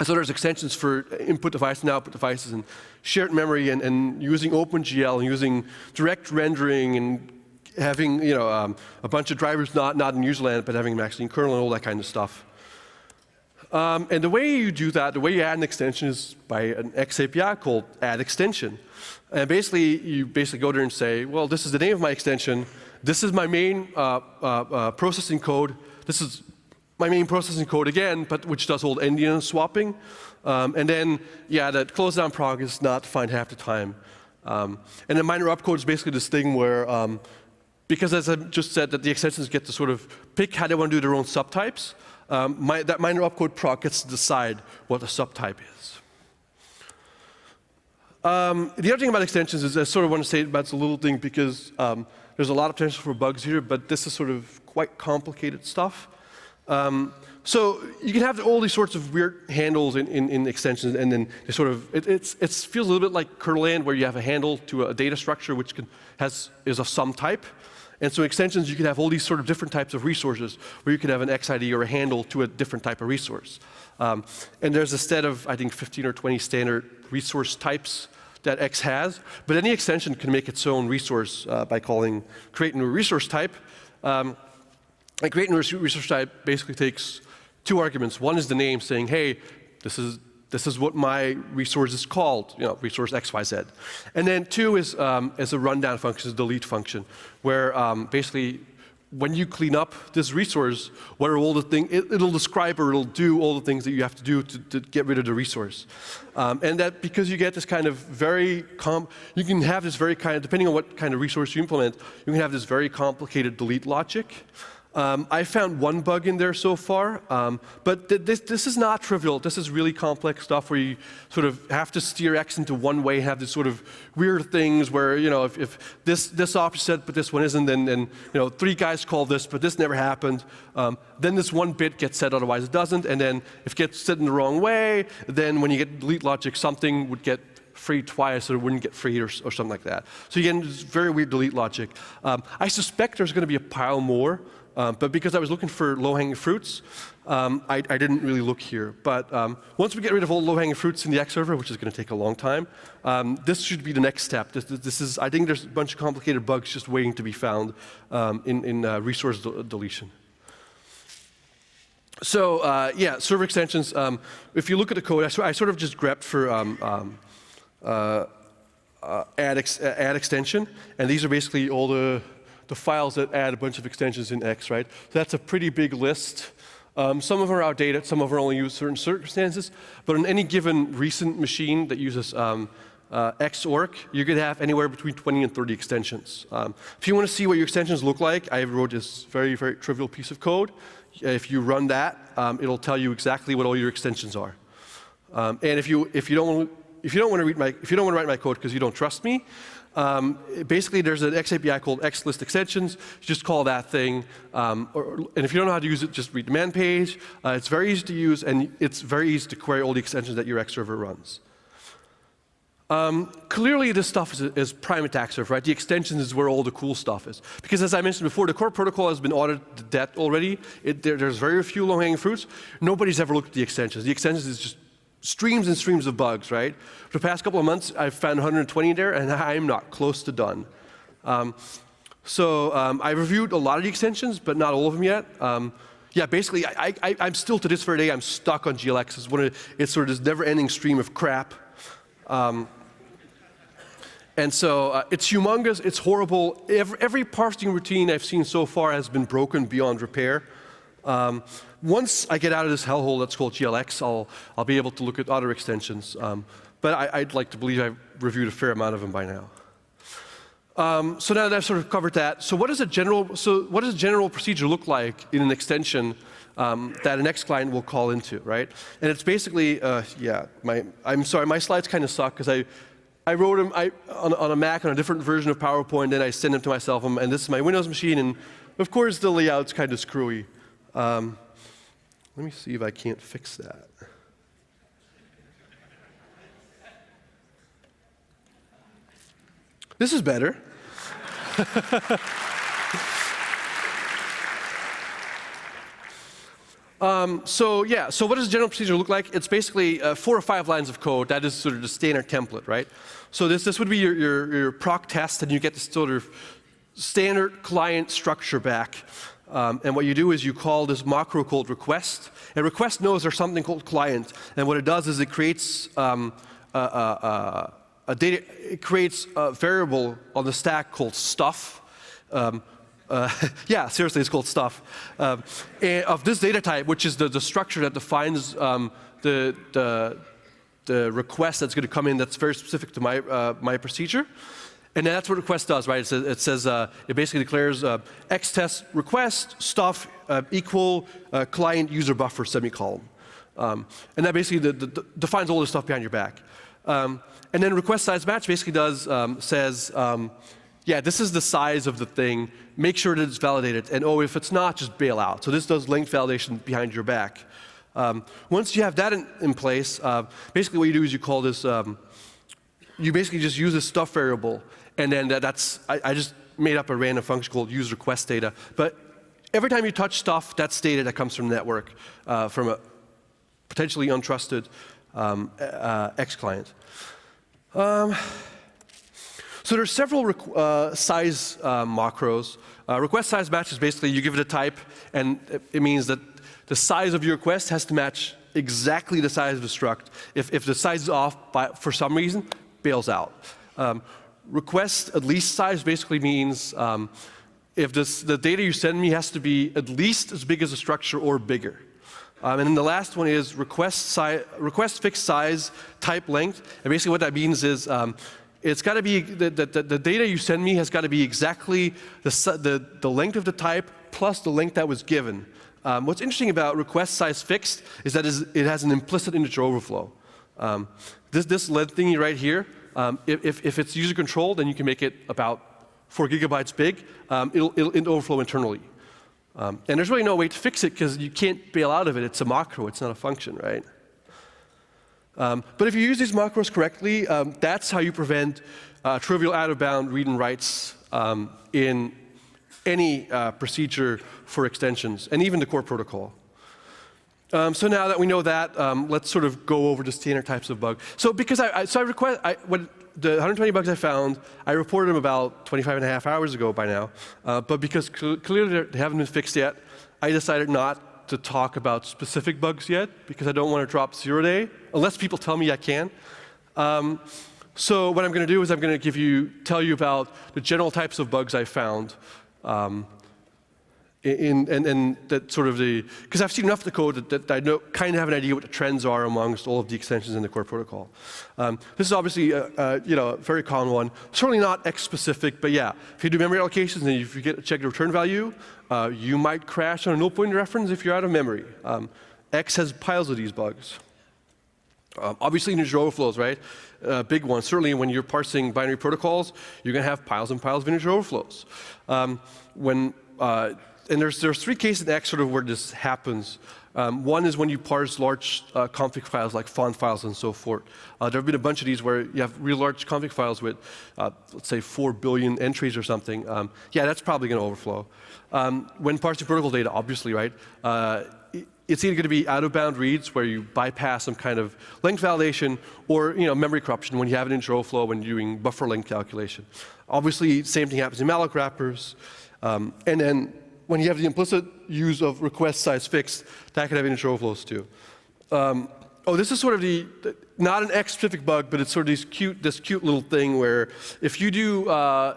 So there's extensions for input devices and output devices and shared memory and using OpenGL and using direct rendering and having a bunch of drivers not in userland but having them actually in kernel and all that kind of stuff. And the way you do that, the way you add an extension is by an X API called add extension. And basically, you go there and say, well, this is the name of my extension. This is my main processing code. This is my main processing code again, but which does all endian swapping. And then, yeah, that close down proc is not defined half the time. And then minor opcode is basically this thing where, because as I just said, that the extensions get to sort of pick how they want to do their own subtypes, that minor opcode proc gets to decide what the subtype is. The other thing about extensions is I sort of want to say about this a little thing because there's a lot of potential for bugs here, but this is sort of quite complicated stuff. So you can have all these sorts of weird handles in extensions, and then they sort of it feels a little bit like kernel land, where you have a handle to a data structure which is of some type. And so extensions, you can have all these sort of different types of resources, where you can have an XID or a handle to a different type of resource. And there's a set of, I think, 15 or 20 standard resource types that X has, but any extension can make its own resource by calling create new resource type. And create new resource type basically takes two arguments. One is the name, saying, hey, this is what my resource is called, resource XYZ. And then two is a rundown function, is a delete function, where basically when you clean up this resource, what are all the things, it'll describe or it'll do all the things that you have to do to get rid of the resource. And that because you get this kind of you can have this very kind of, depending on what kind of resource you implement, you can have this very complicated delete logic. I found one bug in there so far, but this is not trivial. This is really complex stuff where you sort of have to steer X into one way, have this sort of weird things where, if this option said, but this one isn't, then three guys call this, but this never happened. Then this one bit gets set, otherwise it doesn't, and then if it gets set in the wrong way, then when you get delete logic, something would get freed twice, or it wouldn't get freed, or something like that. So you get this very weird delete logic. I suspect there's going to be a pile more. But because I was looking for low-hanging fruits, I didn't really look here. But once we get rid of all low-hanging fruits in the X server, which is going to take a long time, this should be the next step. I think there's a bunch of complicated bugs just waiting to be found in resource deletion. So yeah, server extensions. If you look at the code, I sort of just grabbed for add extension, and these are basically all the files that add a bunch of extensions in X, right? So that's a pretty big list. Some of them are outdated, some of them are only used in certain circumstances, but on any given recent machine that uses Xorg, you could have anywhere between 20 and 30 extensions. If you want to see what your extensions look like, I wrote this very, very trivial piece of code. If you run that, it'll tell you exactly what all your extensions are. And if you don't want to write my code because you don't trust me, basically there's an X API called XList extensions. You just call that thing, and if you don't know how to use it, just read the man page. It's very easy to use, and it's very easy to query all the extensions that your X server runs. Clearly, this stuff is prime attack surf, right? The extensions is where all the cool stuff is. Because as I mentioned before, the core protocol has been audited to death already. There's very few low-hanging fruits. Nobody's ever looked at the extensions. The extensions is just streams and streams of bugs, right? For the past couple of months, I've found 120 there, and I'm not close to done. I reviewed a lot of the extensions, but not all of them yet. Yeah, basically, I'm still to this very day, I'm stuck on GLX. It's sort of this never-ending stream of crap. And so it's humongous, it's horrible. Every parsing routine I've seen so far has been broken beyond repair. Once I get out of this hellhole that's called GLX, I'll be able to look at other extensions. But I'd like to believe I've reviewed a fair amount of them by now. So now that I've sort of covered that, so what does a general procedure look like in an extension that an X client will call into, right? And it's basically, I'm sorry, my slides kind of suck because I wrote them on a Mac on a different version of PowerPoint, then I send them to myself, and this is my Windows machine, and of course the layout's kind of screwy. Let me see if I can't fix that. This is better. So what does a general procedure look like? It's basically 4 or 5 lines of code. That is sort of the standard template, right? So this would be your proc test, and you get this sort of standard client structure back. And what you do is you call this macro called request. And request knows there's something called client. And what it does is it creates it creates a variable on the stack called stuff. Yeah, seriously, it's called stuff. And of this data type, which is the structure that defines the request that's going to come in that's very specific to my procedure. And that's what request does, right? It basically declares xtest request stuff equal client user buffer semicolon. And that basically defines all the stuff behind your back. And then request size match basically says, yeah, this is the size of the thing. Make sure that it's validated. And if it's not, just bail out. So this does length validation behind your back. Once you have that in place, basically what you do is you call this, you basically just use a stuff variable. And then I just made up a random function called use request data. But every time you touch stuff, that's data that comes from the network, from a potentially untrusted X client. So there's several size macros. Request size match is basically you give it a type, and it means that the size of your request has to match exactly the size of the struct. If the size is off for some reason, bails out. Request at least size basically means if the data you send me has to be at least as big as the structure or bigger. And then the last one is request fixed size type length. And basically what that means is it's got to be the data you send me has got to be exactly the length of the type plus the length that was given. What's interesting about request size fixed is that it has an implicit integer overflow. This length thingy right here, if it's user controlled, then you can make it about 4 gigabytes big. It'll overflow internally. And there's really no way to fix it because you can't bail out of it. It's a macro. It's not a function, right? But if you use these macros correctly, that's how you prevent trivial out-of-bound read and writes in any procedure for extensions, and even the core protocol. So now that we know that, let's sort of go over the standard types of bugs. So because the 120 bugs I found, I reported them about 25.5 hours ago by now. But because clearly they haven't been fixed yet, I decided not to talk about specific bugs yet because I don't want to drop 0 day, unless people tell me I can. So what I'm going to do is I'm going to tell you about the general types of bugs I found. And that sort of because I've seen enough of the code that I kind of have an idea what the trends are amongst all of the extensions in the core protocol. This is obviously a very common one. Certainly not X specific, but yeah, if you do memory allocations and if you check the return value, you might crash on a null pointer reference if you're out of memory. X has piles of these bugs. Obviously, integer overflows, right? Big one. Certainly, when you're parsing binary protocols, you're going to have piles and piles of integer overflows. And there's 3 cases in X sort of where this happens. One is when you parse large config files like font files and so forth. There have been a bunch of these where you have real large config files with, let's say, 4 billion entries or something. Yeah, that's probably going to overflow. When parsing protocol data, obviously, right? it's either going to be out-of-bound reads where you bypass some kind of length validation, or memory corruption when you have an integer overflow when you're doing buffer length calculation. Obviously, same thing happens in malloc wrappers. And then when you have the implicit use of request size fixed, that can have integer overflows too. This is sort of not an X-specific bug, but it's sort of this cute little thing where if you do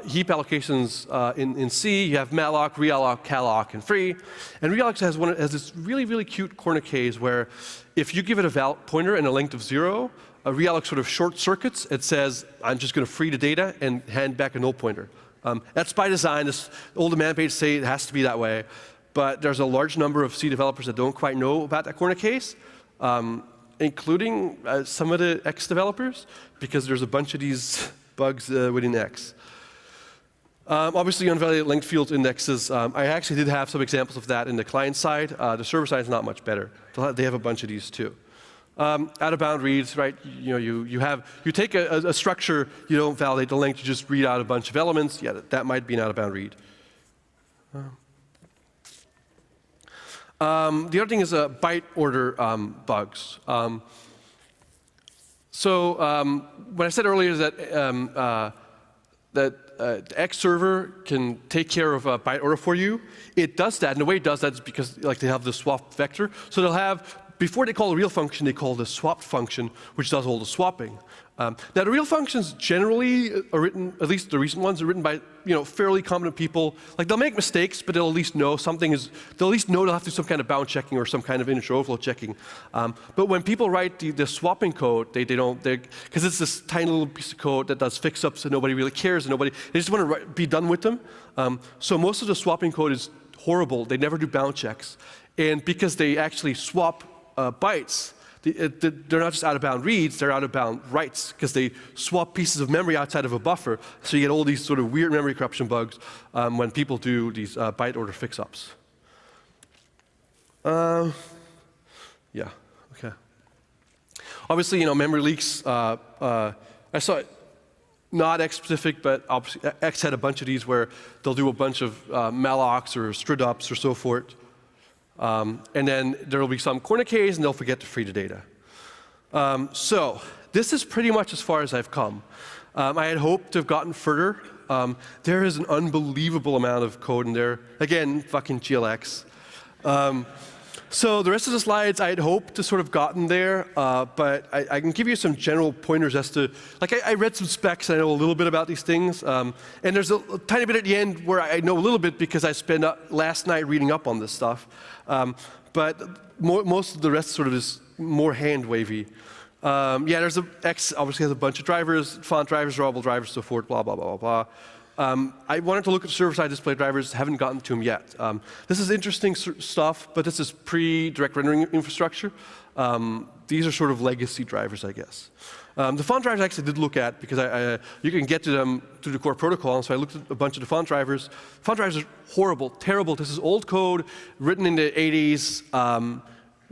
heap allocations in C, you have malloc, realloc, calloc, and free. And realloc has this really, really cute corner case where if you give it a val pointer and a length of 0, a realloc sort of short circuits. It says, I'm just going to free the data and hand back a null pointer. That's by design. All the man pages say it has to be that way. But there's a large number of C developers that don't quite know about that corner case. Including some of the X developers, because there's a bunch of these bugs within X. Obviously, unvalidated length field indexes. I actually did have some examples of that in the client side. The server side is not much better. They have a bunch of these too. Out-of-bound reads, right? You take a structure, you don't validate the length, you just read out a bunch of elements. Yeah, that might be an out-of-bound read. The other thing is byte order bugs. When I said earlier that the X server can take care of a byte order for you, it does that. And the way it does that is because they have the swap vector. So they'll have, before they call a real function, they call the swapped function, which does all the swapping. Now, the real functions generally are written, at least the recent ones, are written by fairly competent people. They'll make mistakes, but they'll at least know something is. They'll at least know they'll have to do some kind of bound checking or some kind of integer overflow checking. But when people write the swapping code, they don't, because it's this tiny little piece of code that does fix-ups and nobody really cares, and they just want to be done with them. So most of the swapping code is horrible. They never do bound checks, and because they actually swap bytes. They're not just out-of-bound reads, they're out-of-bound writes, because they swap pieces of memory outside of a buffer, so you get all these sort of weird memory corruption bugs when people do these byte order fix-ups. Yeah, okay. Obviously, memory leaks, I saw it, not X-specific, but obviously X had a bunch of these where they'll do a bunch of mallocs or strid-ups or so forth. And then there will be some corner case, and they'll forget to free the data. So this is pretty much as far as I've come. I had hoped to have gotten further. There is an unbelievable amount of code in there. Again, fucking GLX. So the rest of the slides, I had hoped to sort of gotten there, but I can give you some general pointers as to, I read some specs, and I know a little bit about these things, and there's a tiny bit at the end where I know a little bit because I spent last night reading up on this stuff, but most of the rest sort of is more hand-wavy. There's X obviously has a bunch of drivers, font drivers, drawable drivers, so forth, blah, blah, blah, blah, blah. I wanted to look at server-side display drivers, haven't gotten to them yet. This is interesting stuff, but this is pre-direct rendering infrastructure. These are sort of legacy drivers, I guess. The font drivers I actually did look at because you can get to them through the core protocol, and so I looked at a bunch of the font drivers. Font drivers are horrible, terrible. This is old code written in the 80s.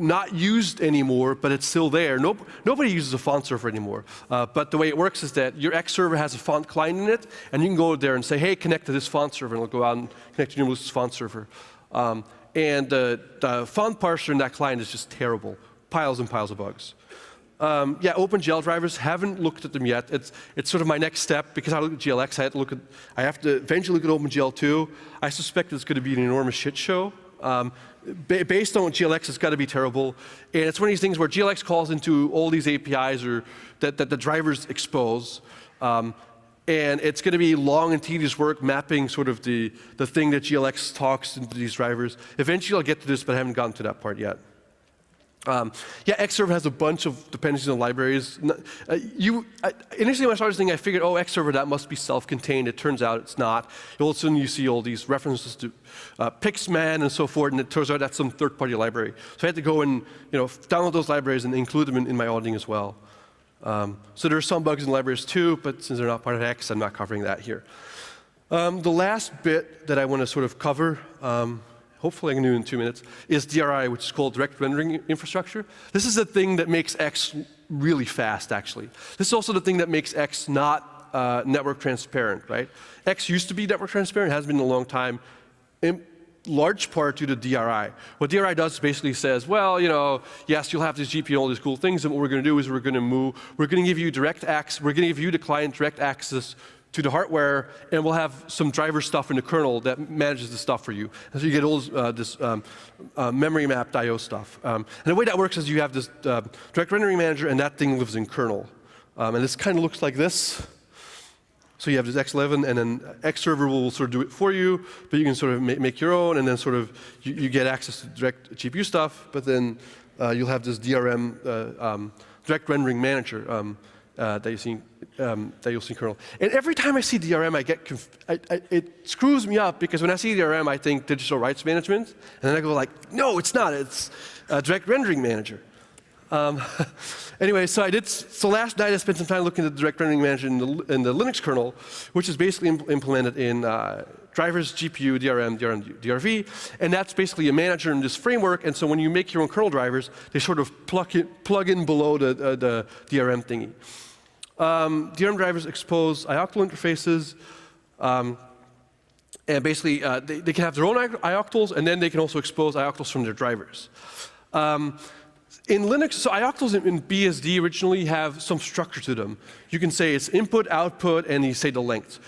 Not used anymore, but it's still there. Nobody uses a font server anymore. But the way it works is that your X server has a font client in it, and you can go there and say, hey, connect to this font server, and it'll go out and connect to Numelysis font server. And the font parser in that client is just terrible. Piles and piles of bugs. OpenGL drivers, haven't looked at them yet. It's sort of my next step, because I look at GLX, I have to eventually look at OpenGL too. I suspect it's going to be an enormous shit show. Based on GLX, it's got to be terrible. And it's one of these things where GLX calls into all these APIs that the drivers expose. And it's going to be long and tedious work mapping sort of the thing that GLX talks into these drivers. Eventually I'll get to this, but I haven't gotten to that part yet. Xserver has a bunch of dependencies on libraries. Initially when I started this thing, I figured, oh, Xserver, that must be self-contained. It turns out it's not. All of a sudden you see all these references to Pixman and so forth, and it turns out that's some third-party library. So I had to go and download those libraries and include them in my auditing as well. So there are some bugs in libraries too, but since they're not part of X, I'm not covering that here. The last bit that I want to sort of cover, hopefully I can do it in 2 minutes, is DRI, which is called Direct Rendering Infrastructure. This is the thing that makes X really fast, actually. This is also the thing that makes X not network transparent, right? X used to be network transparent, has been in a long time. And, large part due to DRI. What DRI does is basically says, well, yes, you'll have this GPU and all these cool things, and what we're going to do is we're going to give you the client direct access to the hardware, and we'll have some driver stuff in the kernel that manages the stuff for you. And so you get all this memory mapped I/O stuff. And the way that works is you have this direct rendering manager, and that thing lives in kernel. And this kind of looks like this. So you have this X11, and then X server will sort of do it for you, but you can sort of make your own, and then sort of you get access to direct GPU stuff, but then you'll have this DRM, direct rendering manager that you'll see in kernel. And every time I see DRM, it screws me up, because when I see DRM, I think digital rights management, and then I go like, no, it's not. It's direct rendering manager. Anyway, so last night I spent some time looking at the direct rendering manager in the Linux kernel, which is basically implemented in drivers, GPU, DRM, DRV, and that's basically a manager in this framework. And so when you make your own kernel drivers, they sort of plug in below the DRM thingy. DRM drivers expose ioctl interfaces, and basically they can have their own ioctls, and then they can also expose ioctls from their drivers. In Linux, so ioctls in BSD originally have some structure to them. You can say it's input, output, and you say the length.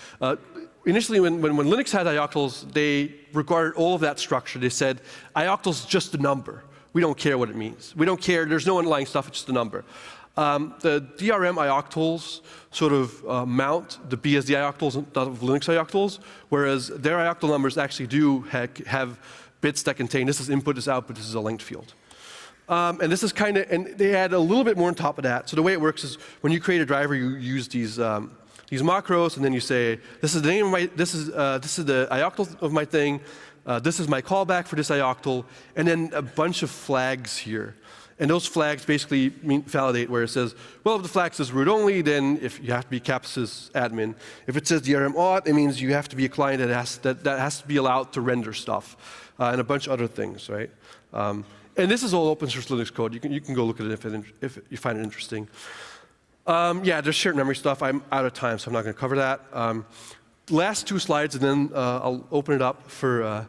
Initially, when Linux had ioctls, they regarded all of that structure. They said, ioctls just a number. We don't care what it means. We don't care. There's no underlying stuff. It's just a number. The DRM ioctls sort of mount the BSD ioctls instead of Linux ioctls, whereas their ioctl numbers actually do have bits that contain this is input, this is output, this is a length field. And this is and they add a little bit more on top of that. So the way it works is when you create a driver, you use these macros, and then you say, this is the name of this is the ioctl of my thing, this is my callback for this ioctl, and then a bunch of flags here. And those flags basically validate where it says, well, if the flag says root only, then if you have to be capsys admin. If it says DRM auth, it means you have to be a client that has to be allowed to render stuff, and a bunch of other things, right? And this is all open source Linux code. You can go look at it if you find it interesting. Yeah, there's shared memory stuff. I'm out of time, so I'm not going to cover that. Last two slides, and then I'll open it up for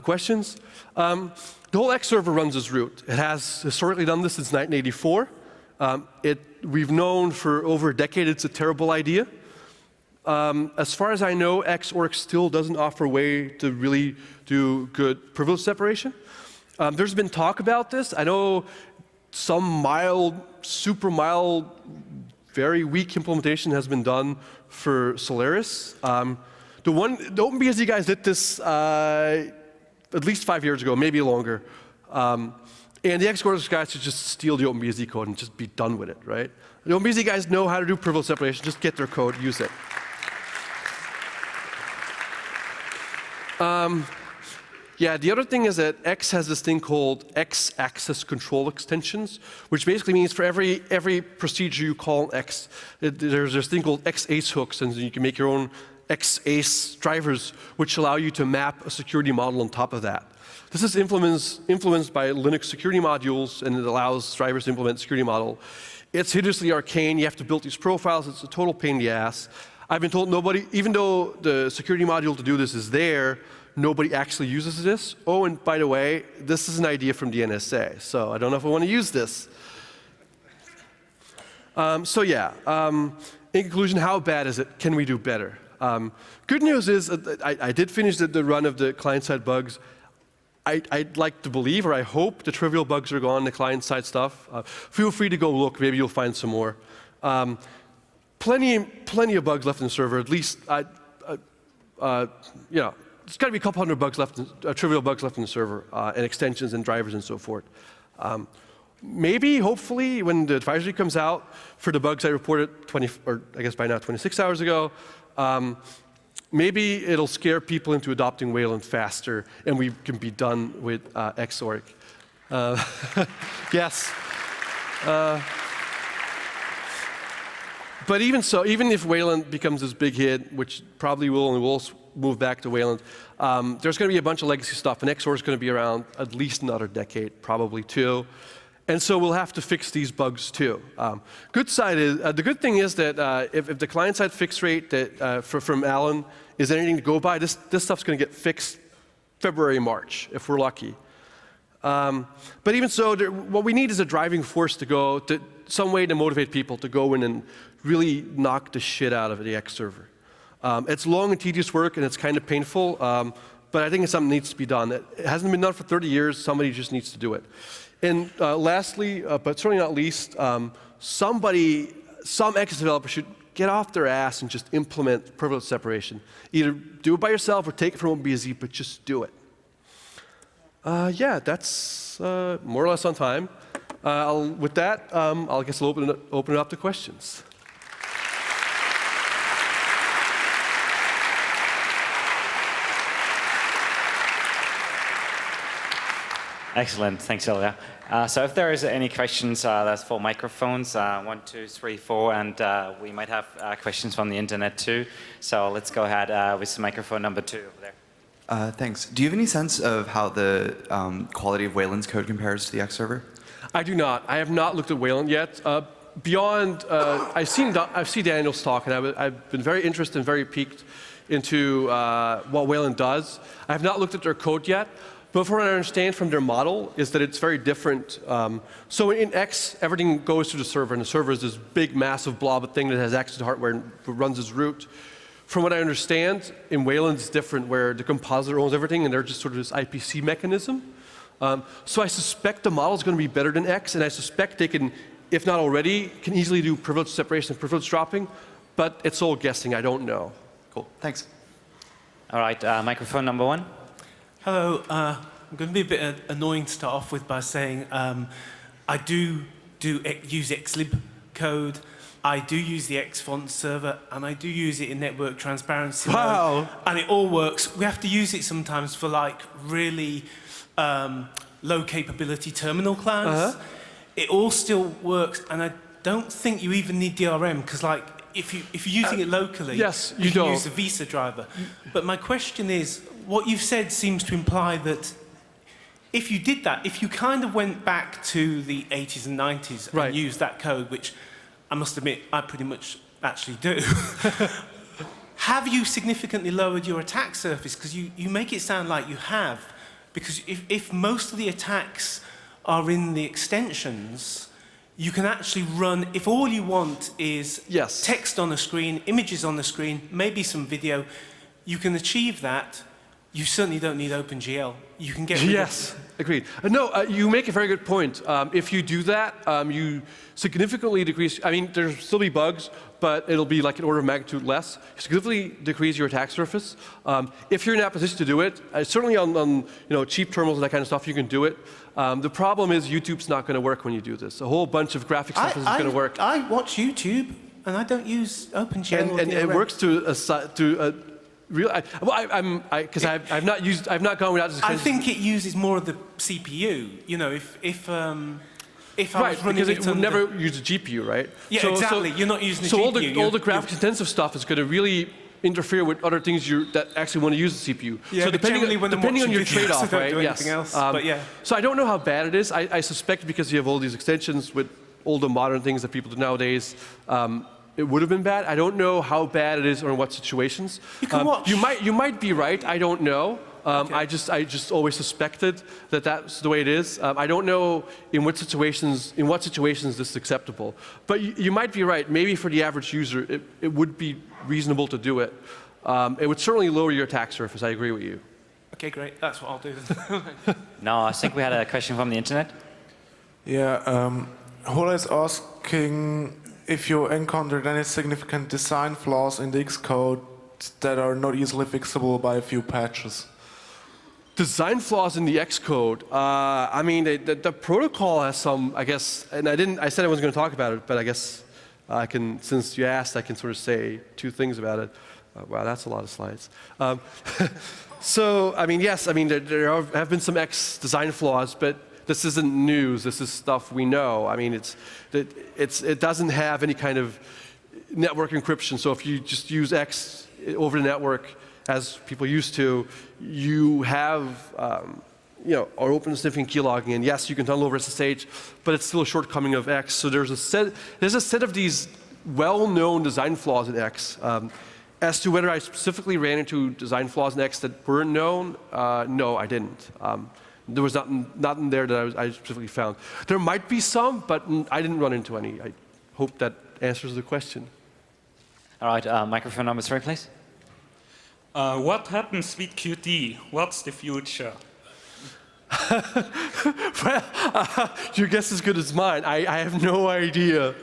questions. The whole X server runs as root. It has historically done this since 1984. We've known for over a decade it's a terrible idea. As far as I know, Xorg still doesn't offer a way to really do good privilege separation. There's been talk about this. I know some mild, super mild, very weak implementation has been done for Solaris. The OpenBSD guys did this at least 5 years ago, maybe longer. And the Xorg guys should just steal the OpenBSD code and just be done with it, right? The OpenBSD guys know how to do privilege separation. Just get their code, use it. Yeah, the other thing is that X has this thing called X-access control extensions, which basically means for every procedure you call X, there's this thing called X-ace hooks, and you can make your own X-ace drivers, which allow you to map a security model on top of that. This is influenced by Linux security modules, and it allows drivers to implement security model. It's hideously arcane. You have to build these profiles. It's a total pain in the ass. I've been told nobody, even though the security module to do this is there, nobody actually uses this. Oh, and by the way, this is an idea from the NSA, so I don't know if I want to use this. So yeah, in conclusion, how bad is it? Can we do better? Good news is I did finish the run of the client-side bugs. I'd like to believe, or I hope, the trivial bugs are gone, the client-side stuff. Feel free to go look. Maybe you'll find some more. Plenty of bugs left in the server. At least, there's got to be a couple hundred bugs left, trivial bugs left in the server, and extensions and drivers and so forth. Maybe, hopefully, when the advisory comes out for the bugs I reported I guess by now 26 hours ago, maybe it'll scare people into adopting Wayland faster, and we can be done with Xorg. Yes. But even so, even if Wayland becomes this big hit, which probably will, and we'll move back to Wayland, there's going to be a bunch of legacy stuff, and Xorg is going to be around at least another decade, probably two. And so we'll have to fix these bugs too. Good side is, the good thing is that if the client-side fix rate that, from Alan is anything to go by, this stuff's going to get fixed February, March, if we're lucky. But even so, what we need is a driving force to go, some way to motivate people to go in and really knock the shit out of the X server. It's long and tedious work, and it's kind of painful, but I think it's something that needs to be done. It hasn't been done for 30 years. Somebody just needs to do it. And lastly, but certainly not least, some X developer should get off their ass and just implement privilege separation. Either do it by yourself or take it from OpenBSD, but just do it. Yeah, that's more or less on time. With that, I guess I'll open it up to questions. Excellent. Thanks, Ilya. So if there is any questions, that's 4 microphones, 1, 2, 3, 4, and we might have questions from the internet too. So let's go ahead with microphone number 2 over there. Thanks. Do you have any sense of how the quality of Wayland's code compares to the X server? I do not. I have not looked at Wayland yet. Beyond, I've seen Daniel's talk, and I've been very interested and very piqued into what Wayland does. I have not looked at their code yet. But from what I understand from their model is that it's very different. So in X, everything goes to the server, and the server is this big, massive blob of thing that has access to hardware and runs as root. From what I understand, in Wayland it's different, where the compositor owns everything, and they're just sort of this IPC mechanism. So I suspect the model is going to be better than X, and I suspect they can, if not already, can easily do privilege separation and privilege dropping. But it's all guessing. I don't know. Cool. Thanks. All right, microphone number 1. Hello. I'm going to be a bit annoying to start off with by saying I do use Xlib code. I do use the Xfont server, and I do use it in network transparency. Wow. Mode, and it all works. We have to use it sometimes for like really low capability terminal clients. It all still works, and I don't think you even need DRM because like if you're using it locally, yes, you don't can use the Visa driver. But my question is, what you've said seems to imply that if you did that, if you kind of went back to the 80s and 90s and used that code, which I must admit I pretty much actually do, have you significantly lowered your attack surface? Because you make it sound like you have. Because if most of the attacks are in the extensions, you can actually run, if all you want is text on the screen, images on the screen, maybe some video, you can achieve that. You certainly don't need OpenGL. You can get rid of agreed. No, you make a very good point. If you do that, you significantly decrease, I mean, there'll still be bugs, but it'll be like an order of magnitude less. You significantly decrease your attack surface. If you're in that position to do it, certainly on cheap terminals and that kind of stuff, you can do it. The problem is YouTube's not going to work when you do this. A whole bunch of graphic stuff isn't going to work. I watch YouTube, and I don't use OpenGL. And it works because I've not gone without. I think it uses more of the CPU. You know, if I was running because it would never use a GPU, right? Yeah, exactly. You're not using the GPU. So all the graphics intensive stuff is going to really interfere with other things that actually want to use the CPU. Yeah, so depending on your trade-off, right? Else, but yeah. So I don't know how bad it is. I suspect because you have all these extensions with all the modern things that people do nowadays. It would have been bad. I don't know how bad it is or in what situations. You can watch. You might be right. I don't know. Okay. I just always suspected that that's the way it is. I don't know in what situations this is acceptable. But you might be right. Maybe for the average user, it would be reasonable to do it. It would certainly lower your attack surface. I agree with you. Okay, great. That's what I'll do. No, I think we had a question from the internet. Yeah, Hola is asking if you encountered any significant design flaws in the Xcode that are not easily fixable by a few patches. Design flaws in the Xcode. I mean, the protocol has some, I guess, and I said I wasn't going to talk about it, but I guess I can, since you asked, I can sort of say 2 things about it. Wow, that's a lot of slides. So, I mean, yes, I mean, there have been some X design flaws, but this isn't news. This is stuff we know. I mean, it doesn't have any kind of network encryption. So if you just use X over the network, as people used to, you have our open sniffing keylogging, and yes, you can tunnel over SSH, but it's still a shortcoming of X. So there's a set of these well-known design flaws in X, As to whether I specifically ran into design flaws in X that weren't known, no, I didn't. There was nothing there that I specifically found. There might be some, but I didn't run into any. I hope that answers the question. All right, microphone number 3, please. What happens with Qt? What's the future? Well, your guess is as good as mine. I have no idea.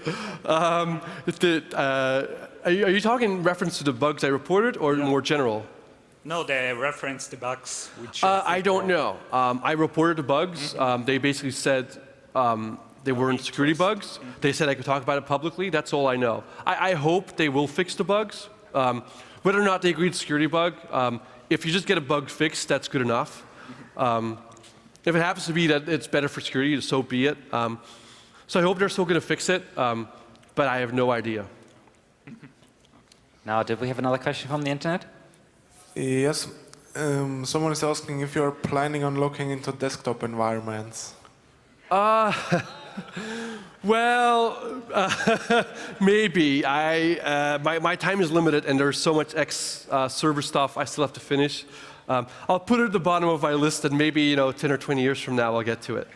Are you talking in reference to the bugs I reported, or more general? No, they reference the bugs. Which I don't know. I reported the bugs. They basically said they weren't security bugs. They said I could talk about it publicly. That's all I know. I hope they will fix the bugs. Whether or not they agree it's a security bug, if you just get a bug fixed, that's good enough. If it happens to be that it's better for security, so be it. So I hope they're still going to fix it, but I have no idea. Now, did we have another question from the internet? Yes. Someone is asking if you're planning on looking into desktop environments. Well, maybe. My time is limited, and there's so much X server stuff I still have to finish. I'll put it at the bottom of my list, and maybe 10 or 20 years from now I'll get to it.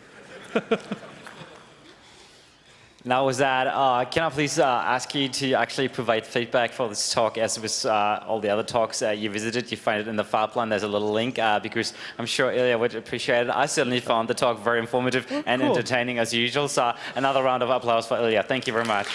Now, with that, can I please ask you to actually provide feedback for this talk, as with all the other talks you visited? You find it in the file plan. There's a little link, because I'm sure Ilya would appreciate it. I certainly found the talk very informative and entertaining as usual. So another round of applause for Ilya. Thank you very much.